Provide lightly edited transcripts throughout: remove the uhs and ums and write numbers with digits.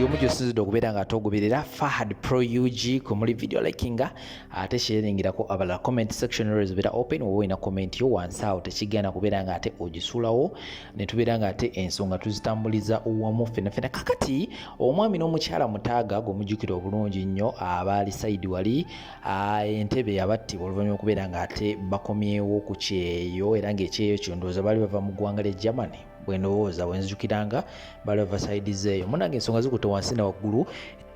buli omu gy'osinzidde okubeera nga togoberera Fahad Pro UG ku muli video likinga ate sharingirako abalala comment section always beera open wowe ina comment yo wansi awo tekigenda kubeera nga ate ogisuulawo ne tubeera nga ate ensonga tuzitambuliza wamu ffenna kakati omwami n'omukyala mutaaga gw'omujjukira obulungi nnyo abaali side wali entebe yabattibwa oluvannyuma okubeera nga ate bakomyewo ku kyeyo era ng'ekyeyo kyo ndowooza baali bava mu ggwanga lya Germany bwendowooza bwenzijukiranga bali bava side zeeyo munange ensonga zikutte wansi na waggulu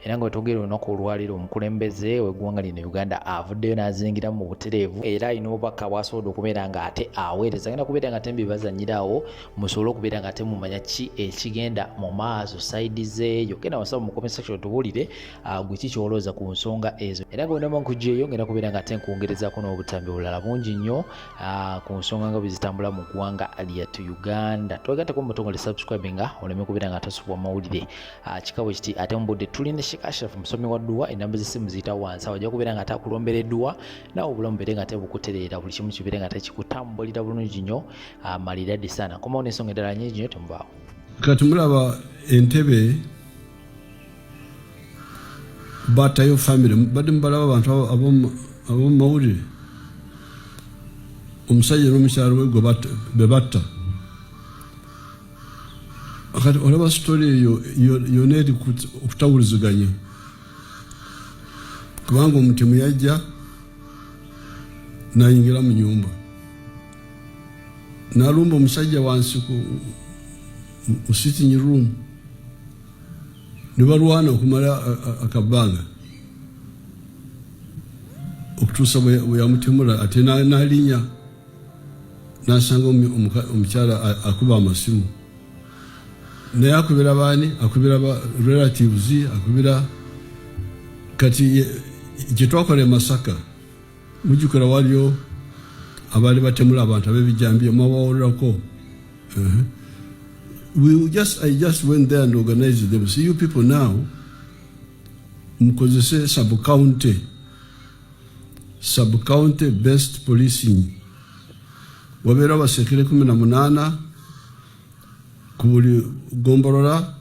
era nga wetwogera olunaku olwaliro omukulembeze w'eggwanga lino Uganda avuddeyo n'azingira mu butereevu era alina obubaka bw'asobodde okubeera nga ate aweereza agenda kubeera nga ate mbibazanyirawo musobole okubeera nga ate mumanya ki ekigenda mu maaso side zeeyo genda wasaba mu comment section tubuulire gwe ki kyolowooza ku nsonga ezo era nga bwendaba nkugjeeyo ngenda kubeera nga ate nkwongerezaako n'obutambi bulala bungi nnyo ku nsonga nga bwe zitambula mu ggwanga lyattu Uganda twegatteko mu butongole subscribinga oleme kubeera nga tosubwa mawulire kikabo kiti ate mu budde tulina Ashraf musomi wa dduwa enamba z'essimu ziyita wansi wajja kubeera nga atakulombera edduwa nawe obulamu beere nga tebukutereera buli kimu kibeere nga tekikutambulira bulungi nnyo maliradi sana komawo n'ensonga endala nyingi nnyo temubaawo kati mulaba entebe battayo famire badde mubalaba abantu ab'omu mawulire omusajja n'omukyala we gwe be batta kati olaba sitori eyo yonna eri okutawuliziganya kubanga omutemu yajja n'ayingira mu nyumba n'alumba omusajja wansi mu sitting room ne balwana okumala akabbanga okutuusa bwe yamutemula ate n'alinnya n'asanga omukyala akuba amasimu naye akubira baani akubira ba relatives akubira kati gyetwakola e Masaka mujjukira waliyo abaali batemula abantu ab'ebijambiya mwabawulirako I just went there and organized them. See you people now mukozese sub-county based policing wabeera abasekere 18 ku buli gombolola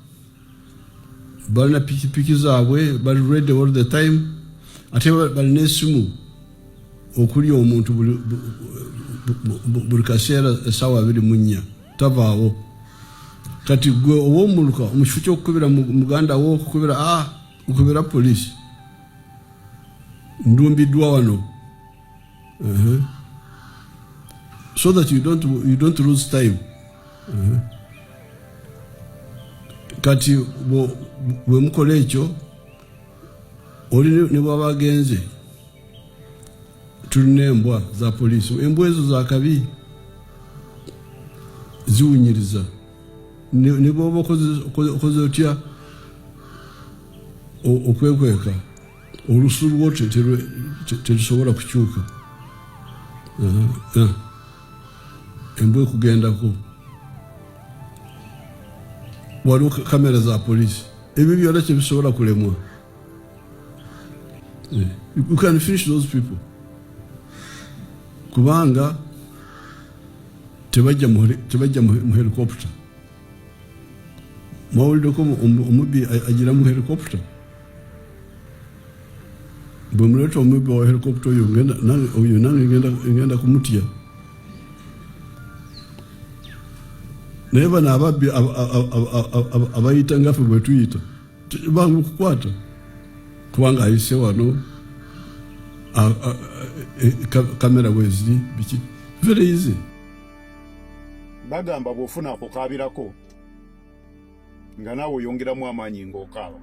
balina pikipiki zaabwe bali ready all the time ate balina essimu okuli omuntu buli kaseera essaawa 24 tavaawo kati gwe ow'omuluka omukifo ky'okukubira muganda wo okukubira poliisi ndumbiddwa wano so that you don't lose time kati bwe mukola ekyo oli ne bwaba agenze tulina embwa za poliisi embwa ezo za kabi ziwunyiriza ne bwoba okoze otya okwekweka olusu lwo terusobola kukyuka embwa ekugendako waliwo kamera za poliisi ebyo byonna kyebisobola kulemwa you can finish those people kubanga tebajja mu helicopter mwawuliddeko omubbi agira mu helicopter bwe muleeta omubbi wa helicopter oyo nange ngenda kumutya naye bano ababbi abayita ngaffe bwe tuyita bangu kukwata kubanga ayise wano kamera weziri biki very easy bagamba bw'ofuna akukaabirako nga naawe oyongeramu amaanyi ng'okaaba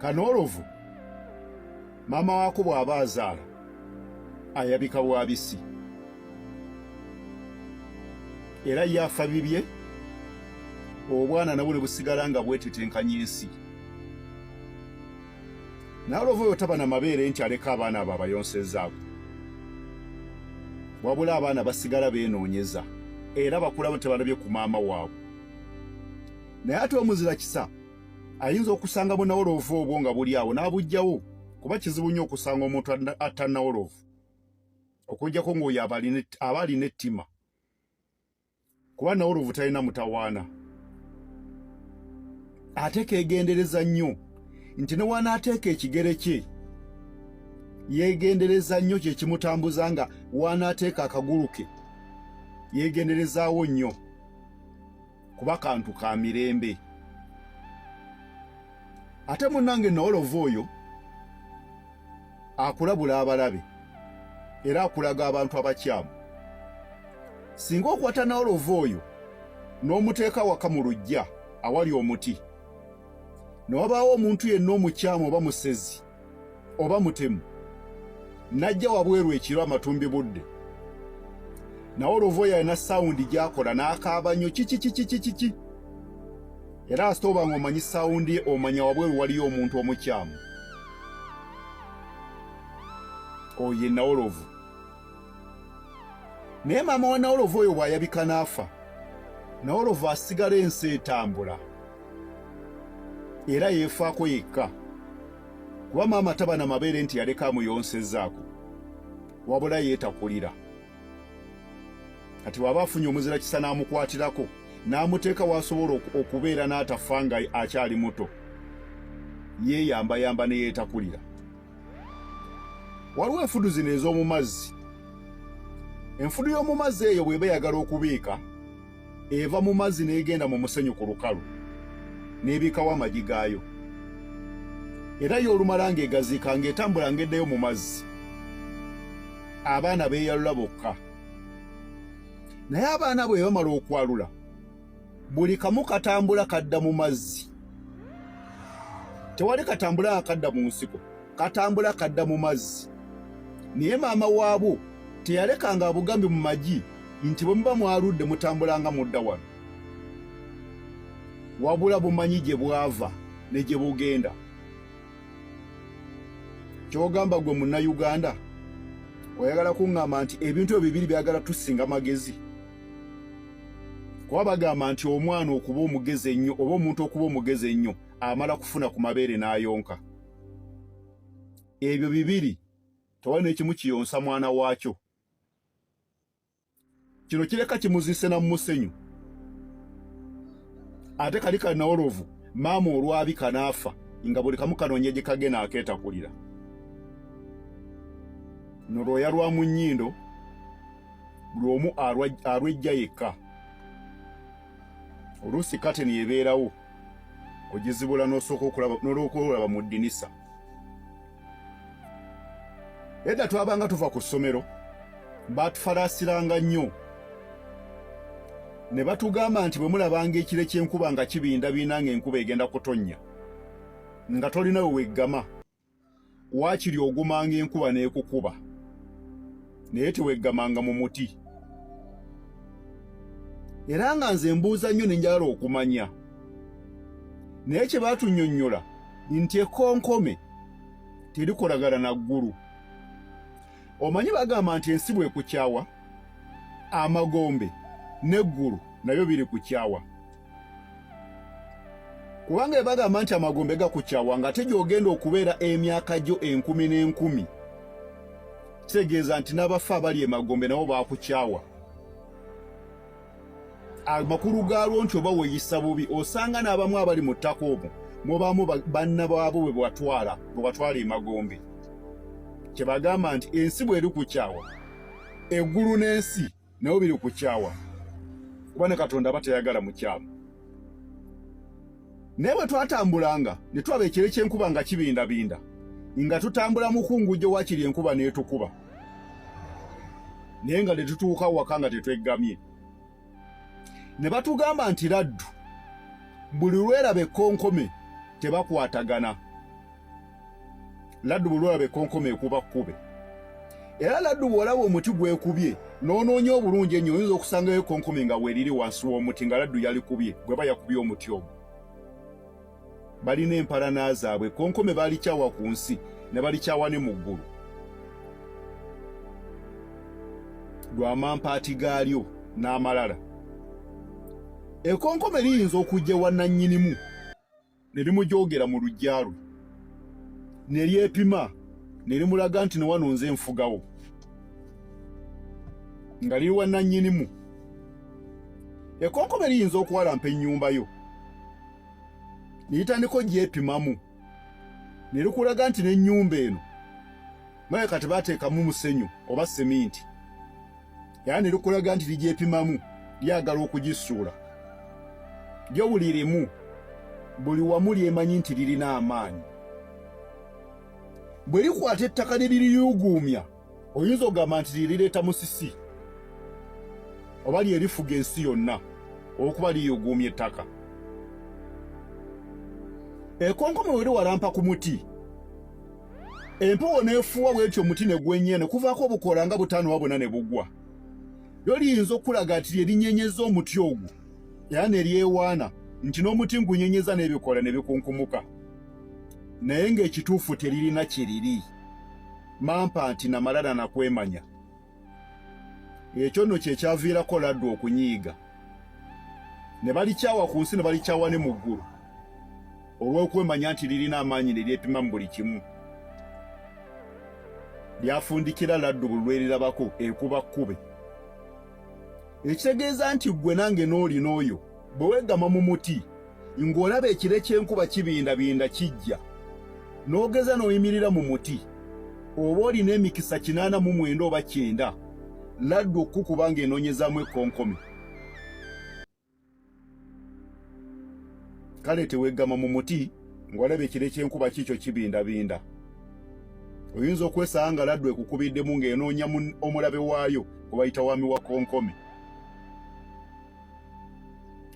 kanoolovu maama waako bw'aba azaala ayabika bwabisi era yafa bibye obwana nabwo ne busigala nga bwetetenkanya ensi naalovu oyo taba na mabeere nti aleka abaana abo abayonsezaako wabula abaana basigala beenoonyeza era bakulamu tebalabye ku maama waabwe naye ate omuzira kisa ayinza okusanga bunawoloovu obwo nga buli awo n'abugjawo kuba kizibu nnyo okusanga omuntu atannawoloovu okuggyako ng'oyo aba alina ettima kuba nawoloovu talina mutawaana ate kegendereza nnyo nti ne wanaateeka ekigere kye yeegendereza nnyo kye kimutambuza nga wanaateeka akagulu ke yeegenderezaawo nnyo kuba kantu ka mirembe. Ate munnange Nawolovu oyo akulabula abalabe era akulaga abantu abakyamu. Singa okwata Nawolovu oyo n'omuteeka waka mu luggya awali omuti, ne wabaawo omuntu yenna omukyamu oba musezi oba mutemu n'ajja wabweru ekiro amatumbi budde, Nawolovu oyo alina sawundi gy'akola n'akaaba nnyo kiki era asita oba ng'omanyi sawundi ye omanya wabweru waliyo omuntu omukyamu. Oyo ye Nawolovu. Naye maama wa Nawolovu oyo bw'ayabika n'afa, Nawolovu asigala ensi etambula era yeefaako yekka, kuba maama taba na mabeere nti yaleka amuyonsezaako, wabula yeetakulira. Kati bw'aba afunye omuzira kisa n'amukwatirako n'amuteeka w'asobola okubeera n'atafa nga akyali muto, yeeyambayamba ne yeetakulira. Waliwo enfudu zino ez'omu mazzi. Enfudu y'omu mazzi eyo bw'eba eyagala okubiika, eva mu mazzi n'egenda mu musenyu ku lukalu n'ebiikawo amagi gaayo, era y'olumala ng'egaziika ng'etambula ng'eddayo mu mazzi. Abaana beeyalula bokka. Naye abaana bwe bamala okwalula, buli kamu katambula kadda mu mazzi. Tewali katambula akadda mu nsiko, katambula kadda mu mazzi. Naye maama waabwo teyalekanga abugambi mu magi nti bwe muba mwaludde mutambulanga mudda wano, wabula bumanyi gye bwava ne gye bugenda. Ky'ogamba gwe Munnayuganda, oyagala kuŋŋamba nti ebintu ebyo bibiri byagala tusinga magezi? Kuba bagamba nti omwana okuba omugezi ennyo oba omuntu okuba omugezi ennyo amala kufuna ku mabeere n'ayonka. Ebyo bibiri tewali n'ekimu kiyonsa mwana waakyo. Kino kireka kimuzise na musenyu. Ate kali ka Nawolovu maama olwabika n'afa nga buli kamu kanoonya gye kagenda akeetakulira. N'olwoya lwa mu nnyindo buli omu alwejja yekka. Oluusi kateni ebeerawo ogizibula n'osooka okulaba mu ddinisa. Edda twabanga tuva ku ssomero baatufalaasiranga nnyo ne batugamba nti bwe mulabanga ekire ky'enkuba nga kibindabiina ng'enkuba egenda kutonnya, nga tolina we weggama, waakiri ogumanga enkuba n'ekukuba, naye teweggamanga mu muti. Era nga nze mbuuza nnyo ne njagala okumanya, naye kye baatunnyonnyola nti ekkonkome terikolagana na ggulu. Omanyi bagamba nti ensi bw'ekukyawa, amagombe n'eggulu nabyo biri kukyawa. Kubanga bwe bagamba nti amagombe gakukyawa ng'ate gy'ogenda okubeera emyaka gyo 10,000, kitegeeza nti n'abafa abali emagombe nabo baakukyawa. Amakulu gaalwo nti oba weeyisa bubi osanga n'abamu abali mu ttaka omwo mubaamu banna baabo bwe batwala emagombe. Kye bagamba nti ensi bw'eri kukyawa, eggulu n'ensi nabo biri kukyawa, kuba ne Katonda aba teyagala mukyamu. Naye bwe twatambulanga ne tulaba ekire ky'enkuba nga kibindabinda, nga tutambula mukungujjo waakiri enkuba n'etukuba, naye nga ne tutuuka waka nga tetweggamye. Ne batugamba nti laddu buli lweraba ekkonkome tebakwatagana. Laddu buli lweraba ekkonkome ekuba kkube. Era laddu bw'olaba omuti gwekubye n'onoonya obulungi ennyo oyinza okusangayo ekkonkome nga weeriri wansi w'omuti nga laddu yalikubye bw'eba yakubye omuti ogwo. Balina empalana zaabwe, ekkonkome baalikyawa ku nsi ne balikyawa ne mu ggulu. Lw'amampaati gaalyo n'amalala. Ekkonkome liyinza okujja wa nannyinimu ne limujoogera mu luggya lwe, ne lyepima ne limulaga nti ne wano nze nfugawo, nga liri wa nannyinimu. Ekkonkome liyinza okuwalampa ennyumba yo niyitandiko gyepimamu ne lukulaga nti n'ennyumba eno maye kati baateekamu musenyu oba seminti era ne lukulaga nti ligyepimamu lyagala okugisuula lyo buli limu buli wamu lyemanyi nti lirina amaanyi bwe likwata ettaka ne liriyuuguumya oyinza okugamba nti lirireeta musisi oba lyerifuga ensi yonna okuba liyuuguumya ettaka ekonkome we liwalampa ku muti empewo n'efuuwa bw'etyo omuti ne gwennya ne kuvaako obukola nga 5 wabona ne bugwa lyo liyinza okulaga nti lye linnyenyeza omuti ogwo era ne lyewaana nti n'omuti ngunyenyeza n'ebikola ne bikunkumuka naye ng'ekituufu teririna kye liri mampa nti namalala nakwemanya ekyo nno kye kyaviirako laddu okunyiiga ne balikyawa ku nsi ne balikyawa ne mu ggulu olw'okwemanya nti lirina amaanyi ne lyepima mu buli kimu lyafundikira laddu buli lwerirabako ekuba kkube ekitegeeza nti ggwe nange n'olina oyo bwe weegama mu muti ng'olaba ekire ky'enkuba kibindabinda kijja n'ogeza n'oyimirira mu muti oba olina emikisa 89 oba 9 laddu okukuba ng'enoonyezaamu ekkonkome kale teweegama mu muti ng'olaba ekire ky'enkuba kikyo kibindabinda oyinza okwesanga nga laddu ekukubiddemu ng'enoonya omulabe waayo gwe bayita wami wa konkome.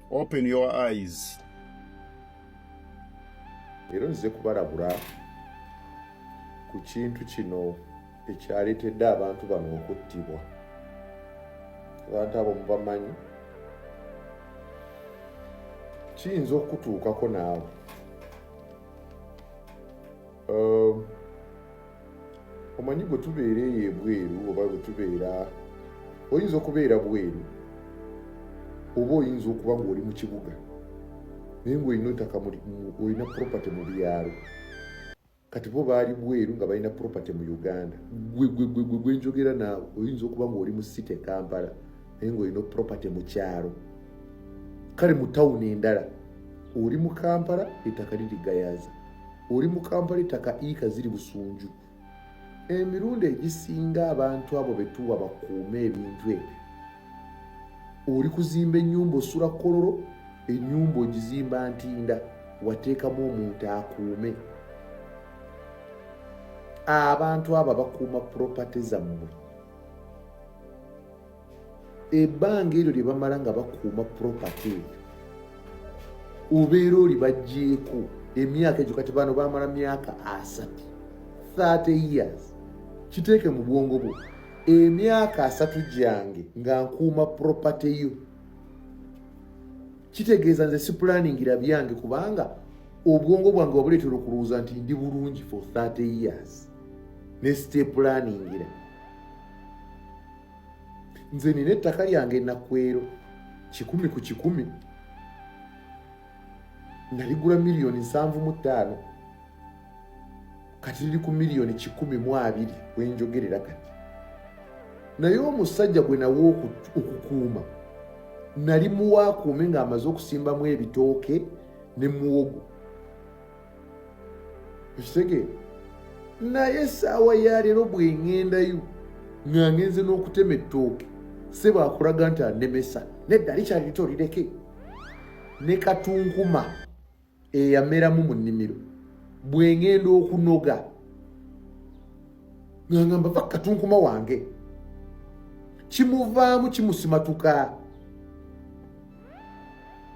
Open your eyes. Era nze kubalabula ku kintu kino ekyaleetedde abantu bano okuttibwa. Abantu abo mubamanyi kiyinza okutuukako naawe. Omanyi bwe tubeera eyo ebweru oba bwe tubeera oyinza okubeera bweru oba oyinza okuba ng'oli mu kibuga naye ng'olina ettaka olina property mu byalo kati bo baali bweru nga balina property mu Uganda gwe njogera naawe oyinza okuba ng'oli mu city Kampala naye ng'olina property mu kyalo kale mu tawuni endala oli mu Kampala ettaka liri Gayaza oli mu Kampala ettaka ika ziri Busunju. Emirundi egisinga abantu abo betuwa bakuume ebintu ebyo oli kuzimba ennyumba osula kololo ennyumba ogizimba ntinda wateekamu omuntu akuume. Abantu abo bakuuma property zammwe ebbanga eryo lye bamala nga bakuuma property obeera oli bajjeeko emyaka egyo kati bano bamala myaka 30 years. Kiteeke mu bwongo bwo emyaka 3 gyange nga nkuuma property yo kitegeeza nze si planningira byange kubanga obwongo bwange wabuleetera okulowooza nti ndi bulungi for 30 years ne stay planningira. Nze nina ettaka lyange Nakwero 100 ku 100 naligula $7,500,000 kati liri ku $1,120,000 wenjogerera kati. Naye omusajja gwe nawo okukuuma nali muwaakuume ng'amaze okusimbamu ebitooke ne muwogo ekitegeera. Naye essaawa ya leero bwe ŋŋendayo nga ngenze n'okutema ettooke ssebo akulaga nti anemesa nedda likyali lito lireke. Ne katunkuma eyameramu mu nnimiro bwe ŋŋenda okunoga nga ngamba va katunkuma wange kimuvaamu kimusimatuka.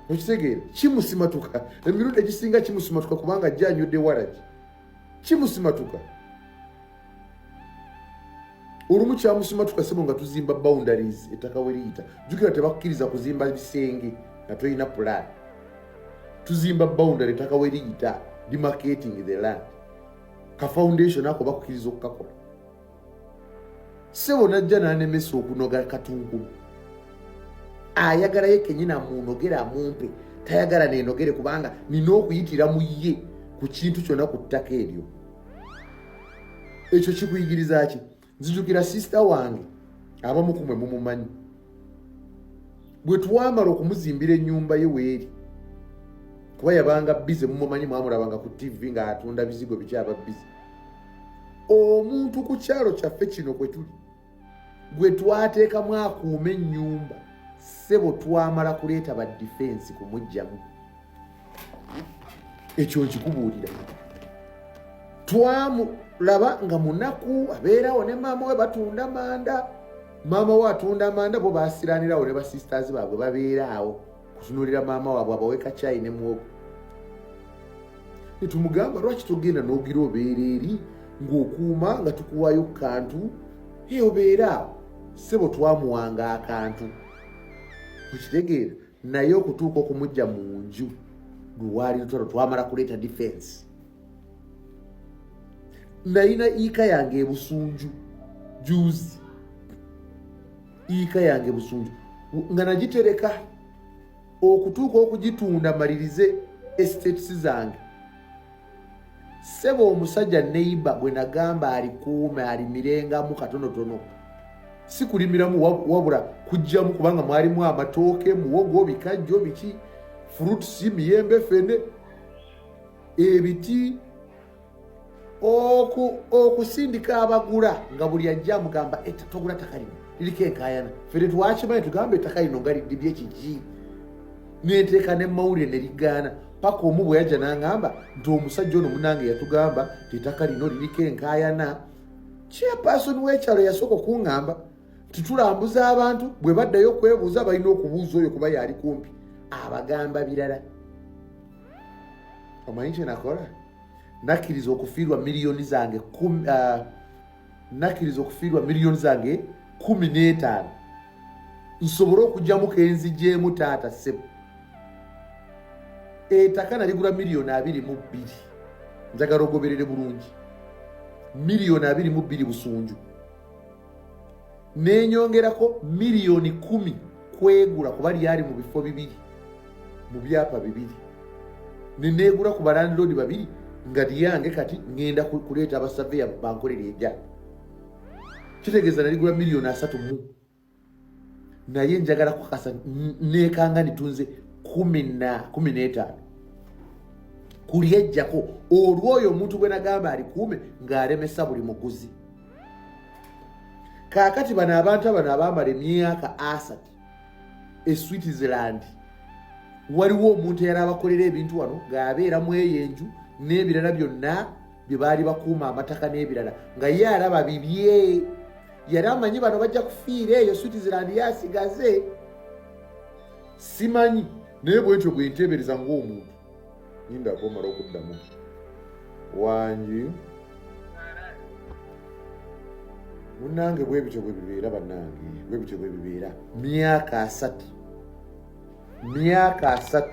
Okitegeera kimusimatuka emirundi egisinga kimusimatuka kubanga ajja anywedde waragi kimusimatuka. Olumu kyamusimatuka ssebo nga tuzimba boundaries ettaka we liyita jjukira tebakkiriza kuzimba bisenge nga tolina plan. Tuzimba boundary ettaka we liyita demarcating the land ka foundation ako bakukkiriza okukakola. Ssebo najja n'anemesa okunoga katunkuma ayagala ye kenyini amunogere amumpe tayagala neenogere kubanga nina okuyitira mu ye ku kintu kyonna ku ttaka eryo. Ekyo kikuyigiriza ki? Nzijukira sister wange abamu kumwe mumumanyi bwe twamala okumuzimbira ennyumba ye weeri kuba yabanga busy mumumanyi mwamulabanga ku TV nga atunda bizigo bikyaba busy. Omuntu ku kyalo kyaffe kino kwe tuli gwe twateekamu akuuma ennyumba ssebo twamala kuleeta ba defense kumujjamu. Ekyo nkikubuulira. Twamulaba nga munaku abeerawo ne maama we batunda manda. Maama we atunda manda bo baasiranirawo ne basisters baabwe babeeraawo kutunuulira maama waabwe abaweka caayi ne muwogo. Ne tumugamba lwaki togenda n'ogira obeera eri ng'okuuma nga tukuwayo kantu obeeraawo. Ssebo twamuwanga akantu okitegeera naye okutuuka okumujja mu nju luwaali lutalo twamala kuleeta defense. Nalina iika yange ebusunju juzi, iika yange busunju nga nagitereka okutuuka okugitunda malirize estates zange. Ssebo omusajja neighbor bwe nagamba alikuume alimirengamu katonotono si kulimiramu wabula kujjamu kubanga mwalimu amatooke muwogo bikajjo biki fruits miyembe fene ebiti okusindika abagula nga buli ajja mugamba togula ttaka lino liriko enkaayana fene twakimanyi tugambe ettaka lino nga lidibye ekiki nenteeka ne mawulire ne ligaana paka omu bwe yajja n'aŋŋamba nti omusajja ono munange yatugamba ti ettaka lino liriko enkaayana. Chairperson w'ekyalo yasooka okuŋŋamba titulambuza abantu bwe baddayo okwebuuza balina okubuuza oyo kuba yali kumpi abagamba birala. Omanyi kye nakola? Nakkiriza okufiirwa miliyoni zange zange 15 nsobole okugyamu kenzigyeemu taata ssebo. Ettaka naligula miliyoni 22 njagala ogoberere bulungi. Miliyoni 22 busunju nenyongerako miliyoni 10 kwegula kuba lyali mu bifo bibiri mu byapa bibiri neneegula ku balandlord babiri nga lyange kati ngenda kuleeta abasaveya bankolera ebya. Kitegeeza naligula miliyoni 3 naye njagala kukasa neekanga nitunze 15 kulyejjako olwoyo omuntu gwe nagamba alikuume ng'alemesa buli muguzi. Kaakati bano abantu abano abambala emyaka 30 Switzerland waliwo omuntu eyali abakolera ebintu wano ng'abeeramu eyo enju n'ebirala byonna bye baali bakuuma amataka n'ebirala nga ye alaba bibye. Yali amanyi bano bajja kufiira eyo Switzerland yasigaze. Simanyi naye bwentyo bwe nteebereza ng'omuntu nindako mala okuddamu wangi munange bwe bityo bwe bibeera bannange bwe bityo bwe bibeera. myaka 3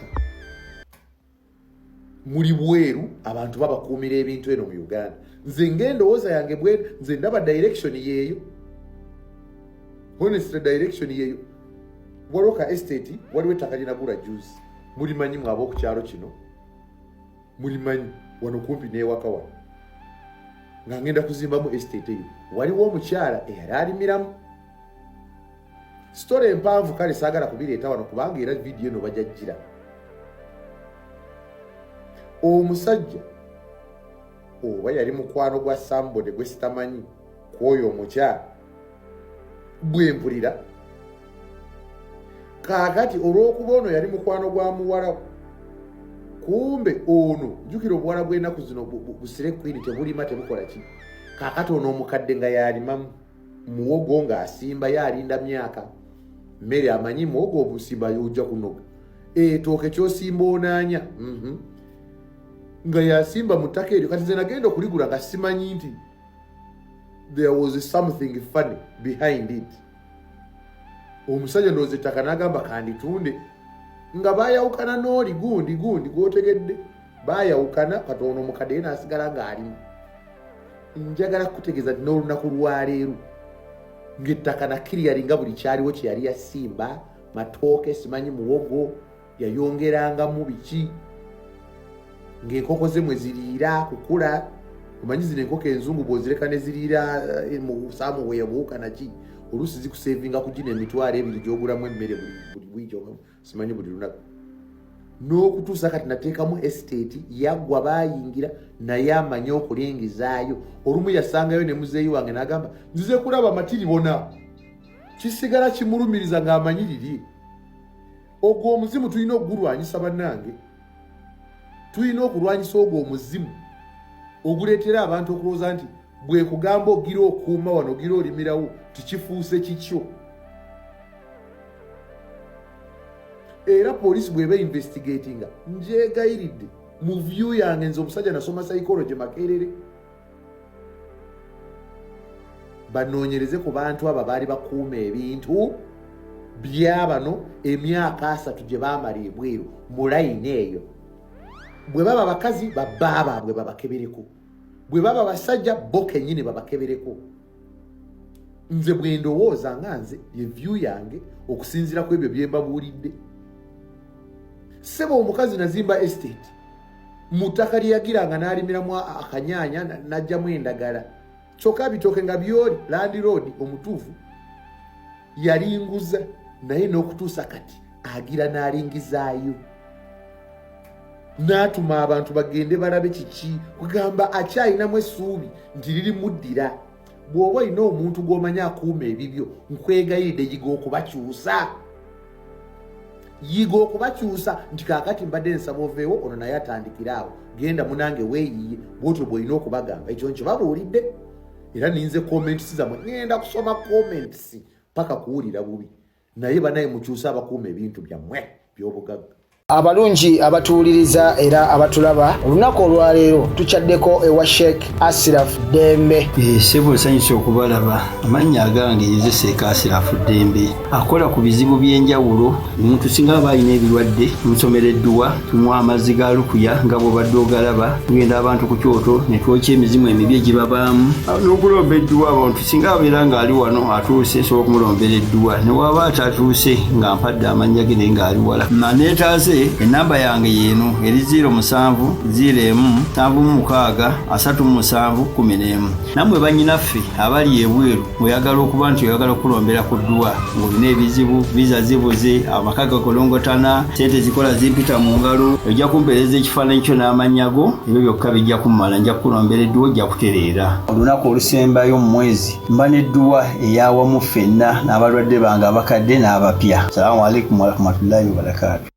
muli bweru abantu babakuumira ebintu eno mu Uganda. Nze ng'endowooza yange bweru nze ndaba direction yeeyo, honest direction yeeyo. Waliwo ka estate waliwo ettaka linagula juice mulimanyi mwaba ku kyalo kino mulimanyi wano kumpi n'ewaka wano nga ngenda kuzimbamu estate eyo waliwo omukyala eyali alimiramu. Story empanvu kale saagala kubireeta wano kubanga era vidiyo eno bajajjira. Omusajja oba yali mukwano gwa sambode gwe sitamanyi kwoyo omukyala bwe mpulira. Kaakati olw'okuba ono yali mukwano gwa muwala kumbe ono njukira obuwala bw'ennaku zino busire kwini tebulima tebukola ki. Kaakati ono omukadde nga yalimamu muwogo ng'asimba yalinda myaka mmere amanyi muwogo obusimba yojja kunoga etooke kyosimba onaanya nga yasimba mu ttaka eryo. Kati nze nagenda okuligula nga simanyi nti there was something funny behind it. Omusajja ndowooza ettaka n'agamba kanditunde nga baayawukana n'oli gundi gw'otegedde baayawukana kati ono omukadde ye n'asigala ng'alimu. Njagala kutegeeza nti n'olunaku lwaleero ng'ettaka nakkiriyali nga buli kyaliwo kye yali yasimba matooke simanyi muwogo yayongerangamu biki ng'enkoko ze mwe ziriira kukula. Omanyi zino enkoko enzungu bw'ozireka ne ziriira mu saamuweya buwuka naki oluusi zikusevinga ku gino emitwalo 2 gy'ogulamu emmere buli bwijjo simanyi buli lunaku. n'okutuusa kati nateekamu estate yaggwa baayingira naye amanyi okulengezaayo. Olumu yasangayo ne muzeeyi wange n'agamba nzize kulaba matiri bona, kisigala kimulumiriza ng'amanyi liri. Ogwo omuzimu tulina okugulwanyisa bannange, tulina okulwanyisa ogwo omuzimu oguleetera abantu okulowooza nti bwe kugamba ogira okuuma wano ogira olimirawo tikifuuse kikyo. Era poliisi bweba investigatinga njegayiridde mu view yange nze omusajja nasoma psychology Makerere banoonyereze ku bantu abo baali bakuuma ebintu byabano emyaka 3 gye baamala ebweru mu layini eyo. Bwe baba bakazi bababa bwe babakebereko, bwe baba basajja bo kennyini babakebereko. Nze bwe ndowooza nga nze ye view yange okusinziira ku ebyo bye mbabuulidde. Sebo omukazi nazimba estate mutaka lyagiranga n'alimiramu akanyanya najjamu endagala kyokka bitooke nga byoli landlord omutuufu yalinguza naye n'okutuusa kati agira n'alingizaayo n'atuma abantu bagende balabe kiki kugamba akyayinamu essuubi nti liri muddira. Bw'oba olina omuntu gw'omanyi akuuma ebibyo nkwegayiridde yiga okubakyusa, yiga okubakyusa nti kaakati mbadde nsaba oveewo ono naye atandikira awo genda munange weeyiye bwotyo bw'olina okubagamba. Ekyo nkibabuulidde era ninze comments zammwe ngenda kusoma comments paka kuwulira bubi, naye banaye mukyusa abakuuma ebintu byammwe by'obugagga. Abalungi abatuwuliriza era abatulaba, olunaku olwaleero tukyaddeko ewa Sheikh Ashraf Dembe. Sebo nsanyusa okubalaba. Amannya agange nze Sheikh Ashraf Dembe, akola ku bizibu by'enjawulo. Omuntu singa aba alina ebirwadde tumusomereddwa, tumuwa amazzi ga lukuya nga bw'obadde ogalaba, tugenda abantu ku kyoto ne twokya emizimu emibi egibabaamu n'okulomba edduwa. Abantu singa abeera ng'ali wano atuuse nsobola okumulombera edduwa, ne waba atatuuse nga mpadde amannya ge naye ng'ali wala. Neetaase enamba yange yeeno eri 0707763711. Nammwe bannyinaffe abali ebweru oyagala okuba nti oyagala okulombera ku dduwa ng'olina ebizibu, viza zibuze, amaka gakolongotana, sente zikola zimpita mu ngalo, ojja kumpeereza ekifaananyi kyo n'amannya go, ebyo byokka bijja kummala. Nja kukulombera edduwa, ojja kutereera. Olunaku olusembayo mu mwezi mba n'edduwa eyawamu ffenna n'abalwadde bange abakadde n'abapya. Salaamu alaikum warahmatullahi wabarakatuh.